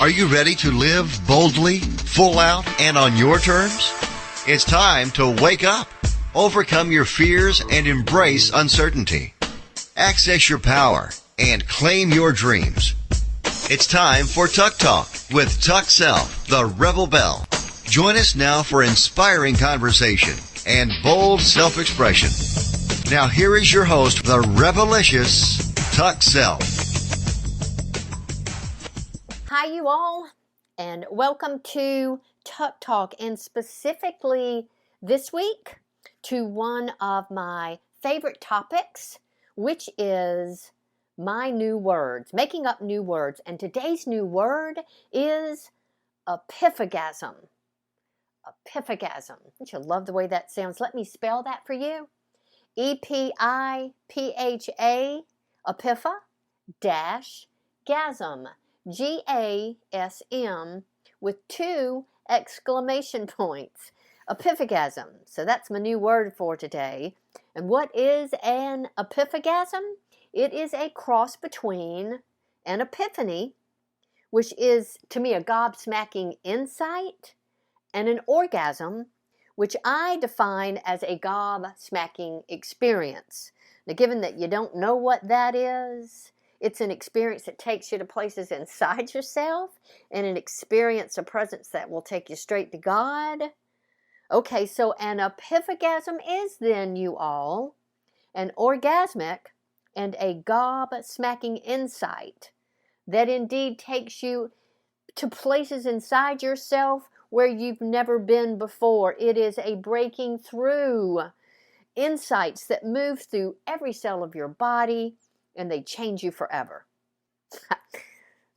Are you ready to live boldly, full out, and on your terms? It's time to wake up, overcome your fears, and embrace uncertainty. Access your power and claim your dreams. It's time for Tuck Talk with Tuck Self, the Rebel Belle. Join us now for inspiring conversation and bold self-expression. Now here is your host, the Rebelicious Tuck Self. Hi, you all, and welcome to Tuck Talk, and specifically this week to one of my favorite topics, which is my new words, making up new words. And today's new word is Epipha-gasm. Epipha-gasm. Don't you love the way that sounds? Let me spell that for you. E-P-I-P-H-A, Epipha-gasm. G-A-S-M with 2 exclamation points. Epipha-gasm. So that's my new word for today. And what is an epipha-gasm? It is a cross between an epiphany, which is to me a gobsmacking insight, and an orgasm, which I define as a gobsmacking experience. Now, given that you don't know what that is, it's an experience that takes you to places inside yourself, and an experience, a presence that will take you straight to God. Okay, so an epipha-gasm is then, you all, an orgasmic and a gob-smacking insight that indeed takes you to places inside yourself where you've never been before. It is a breaking through insights that move through every cell of your body, and they change you forever.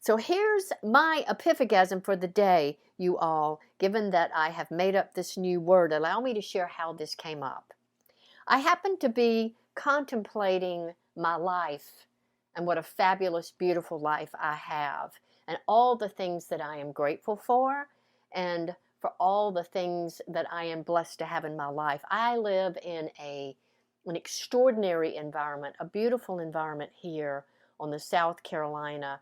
So here's my epipha-gasm for the day, you all. Given that I have made up this new word, allow me to share how this came up. I happen to be contemplating my life and what a fabulous, beautiful life I have, and all the things that I am grateful for, and for all the things that I am blessed to have in my life. I live in an extraordinary environment, a beautiful environment here on the South Carolina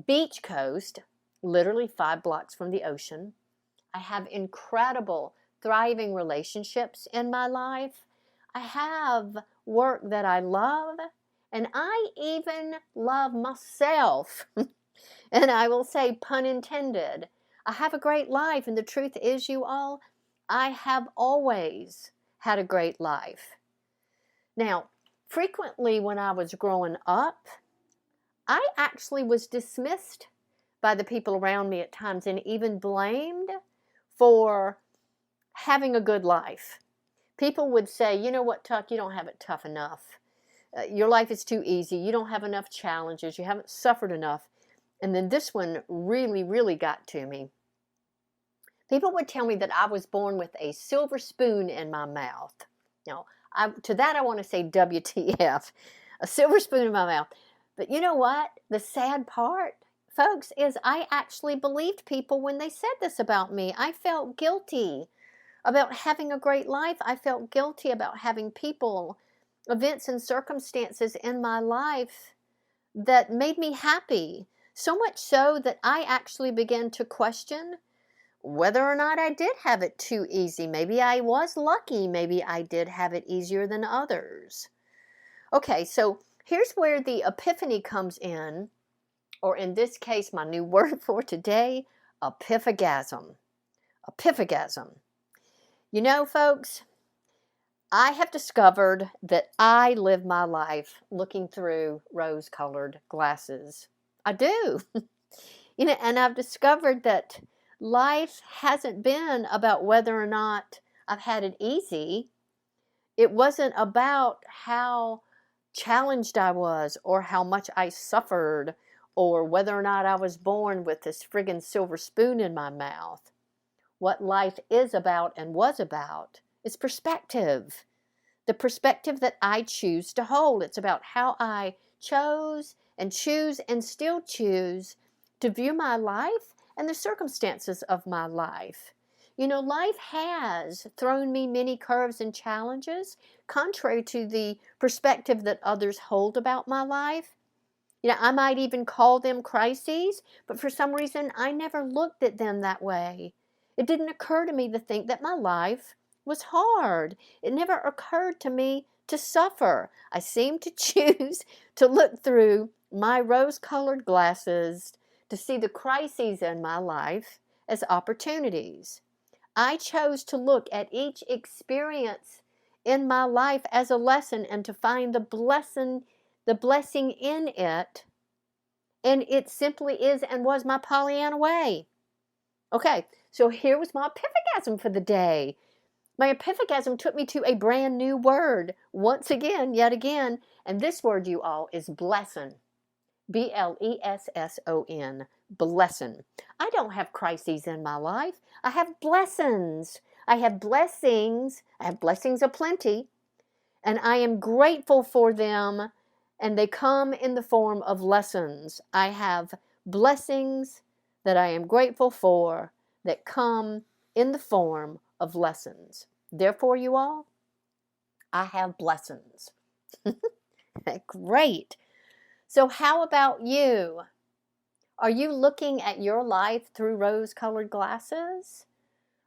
beach coast, literally 5 blocks from the ocean. I have incredible, thriving relationships in my life. I have work that I love, and I even love myself. And I will say, pun intended, I have a great life, and the truth is, you all, I have always had a great life. Now, frequently when I was growing up, I actually was dismissed by the people around me at times, and even blamed for having a good life. People would say, you know what, Tuck, you don't have it tough enough. Your life is too easy. You don't have enough challenges. You haven't suffered enough. And then this one really, really got to me. People would tell me that I was born with a silver spoon in my mouth. Now, to that I want to say WTF, a silver spoon in my mouth. But you know what? The sad part, folks, is I actually believed people when they said this about me. I felt guilty about having a great life. I felt guilty about having people, events, and circumstances in my life that made me happy. So much so that I actually began to question whether or not I did have it too easy. Maybe I was lucky. Maybe I did have it easier than others. Okay, so here's where the epiphany comes in, or in this case, my new word for today, epipha-gasm. Epipha-gasm. You know, folks, I have discovered that I live my life looking through rose-colored glasses. I do. And I've discovered that life hasn't been about whether or not I've had it easy. It wasn't about how challenged I was, or how much I suffered, or whether or not I was born with this friggin' silver spoon in my mouth. What life is about and was about is perspective. The perspective that I choose to hold. It's about how I chose and choose and still choose to view my life and the circumstances of my life. You know, life has thrown me many curves and challenges, contrary to the perspective that others hold about my life. I might even call them crises, but for some reason, I never looked at them that way. It didn't occur to me to think that my life was hard. It never occurred to me to suffer. I seemed to choose to look through my rose-colored glasses to see the crises in my life as opportunities. I chose to look at each experience in my life as a lesson and to find the blessing in it. And it simply is and was my Pollyanna way. Okay, so here was my epiphagasm for the day. My epiphagasm took me to a brand new word, once again, yet again, and this word, you all, is blesson. Blesson. Blesson. I don't have crises in my life. I have blessings. I have blessings. I have blessings aplenty, and I am grateful for them, and they come in the form of lessons. I have blessings that I am grateful for that come in the form of lessons. Therefore, you all, I have blessings. Great. So how about you? Are you looking at your life through rose-colored glasses?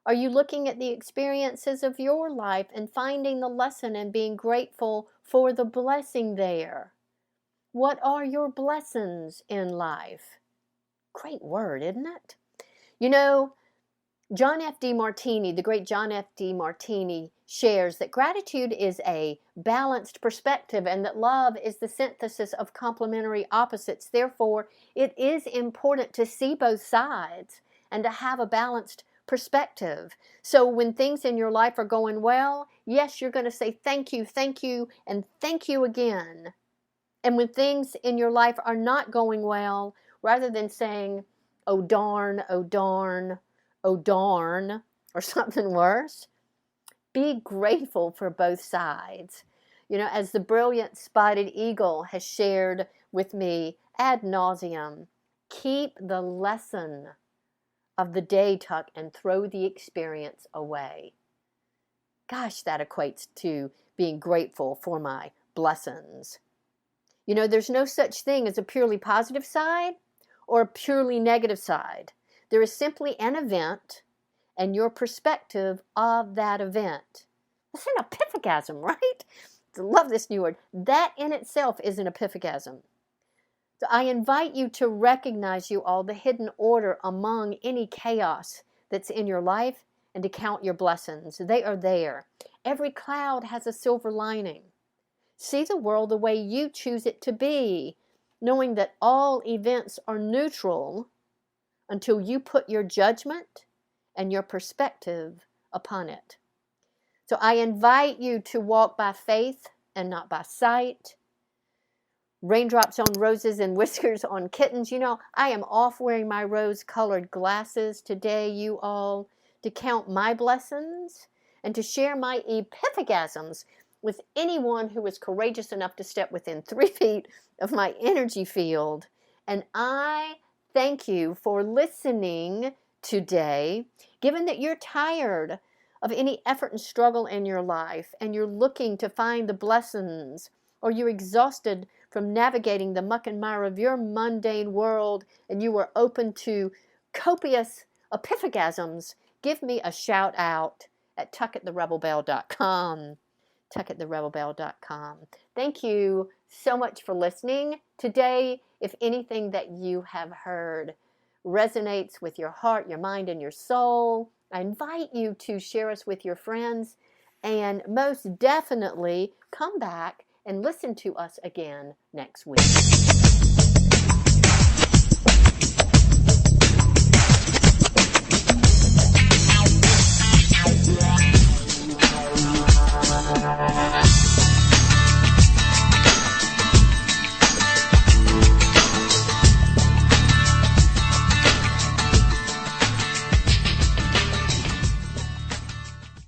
Are you looking at the experiences of your life and finding the lesson and being grateful for the blessing there? What are your blessings in life? Great word, isn't it? John F. D. Martini, the great John F. D. Martini, shares that gratitude is a balanced perspective and that love is the synthesis of complementary opposites. Therefore, it is important to see both sides and to have a balanced perspective. So when things in your life are going well, yes, you're going to say thank you, and thank you again. And when things in your life are not going well, rather than saying, oh darn, oh darn, oh darn, or something worse, be grateful for both sides. As the brilliant Spotted Eagle has shared with me ad nauseum, keep the lesson of the day, Tuck, and throw the experience away. Gosh, that equates to being grateful for my blessings. There's no such thing as a purely positive side or a purely negative side. There is simply an event and your perspective of that event. That's an epiphagasm, right? I love this new word. That in itself is an epiphagasm. So I invite you to recognize, you all, the hidden order among any chaos that's in your life and to count your blessings. They are there. Every cloud has a silver lining. See the world the way you choose it to be, knowing that all events are neutral until you put your judgment and your perspective upon it. So I invite you to walk by faith and not by sight. Raindrops on roses and whiskers on kittens. I am off wearing my rose-colored glasses today, you all, to count my blessings and to share my epiphagasms with anyone who is courageous enough to step within 3 feet of my energy field. And I thank you for listening today. Given that you're tired of any effort and struggle in your life and you're looking to find the blessings, or you're exhausted from navigating the muck and mire of your mundane world and you are open to copious epiphagasms, give me a shout out at tuckattherebelbelle.com. tuckattherebelbelle.com. Thank you so much for listening today. If anything that you have heard resonates with your heart, your mind, and your soul, I invite you to share us with your friends, and most definitely come back and listen to us again next week.